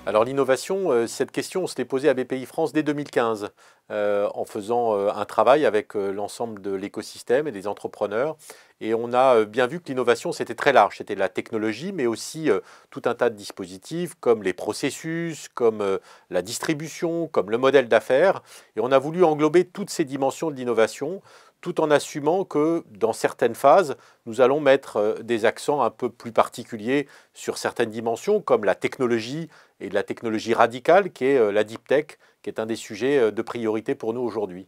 Alors l'innovation, cette question, on se l'est posée à BPI France dès 2015, en faisant un travail avec l'ensemble de l'écosystème et des entrepreneurs. Et on a bien vu que l'innovation, c'était très large. C'était de la technologie, mais aussi tout un tas de dispositifs, comme les processus, comme la distribution, comme le modèle d'affaires. Et on a voulu englober toutes ces dimensions de l'innovation, tout en assumant que dans certaines phases, nous allons mettre des accents un peu plus particuliers sur certaines dimensions, comme la technologie et de la technologie radicale, qui est la deep tech, qui est un des sujets de priorité pour nous aujourd'hui.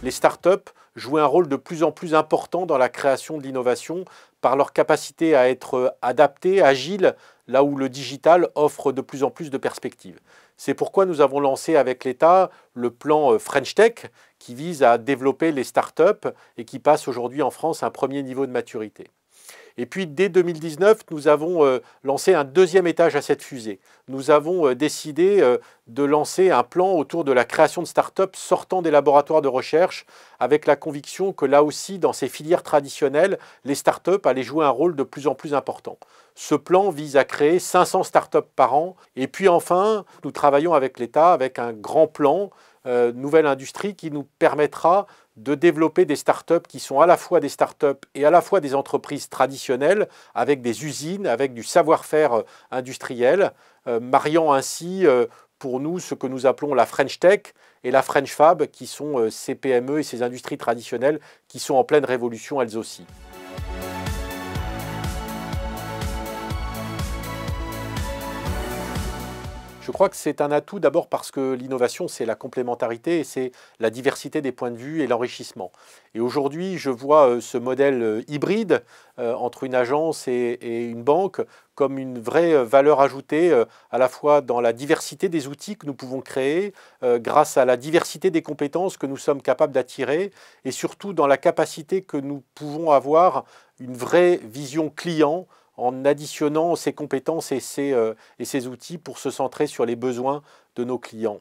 Les startups jouent un rôle de plus en plus important dans la création de l'innovation par leur capacité à être adaptées, agiles, là où le digital offre de plus en plus de perspectives. C'est pourquoi nous avons lancé avec l'État le plan French Tech qui vise à développer les startups et qui passe aujourd'hui en France un premier niveau de maturité. Et puis dès 2019, nous avons lancé un deuxième étage à cette fusée. Nous avons décidé de lancer un plan autour de la création de start-up sortant des laboratoires de recherche, avec la conviction que là aussi, dans ces filières traditionnelles, les start-up allaient jouer un rôle de plus en plus important. Ce plan vise à créer 500 start-up par an. Et puis enfin, nous travaillons avec l'État avec un grand plan, nouvelle industrie, qui nous permettra de développer des startups qui sont à la fois des startups et à la fois des entreprises traditionnelles, avec des usines, avec du savoir-faire industriel, mariant ainsi pour nous ce que nous appelons la French Tech et la French Fab, qui sont ces PME et ces industries traditionnelles qui sont en pleine révolution elles aussi. Je crois que c'est un atout d'abord parce que l'innovation, c'est la complémentarité et c'est la diversité des points de vue et l'enrichissement. Et aujourd'hui, je vois ce modèle hybride entre une agence et une banque comme une vraie valeur ajoutée à la fois dans la diversité des outils que nous pouvons créer, grâce à la diversité des compétences que nous sommes capables d'attirer et surtout dans la capacité que nous pouvons avoir une vraie vision client en additionnant ces compétences et ces outils pour se centrer sur les besoins de nos clients.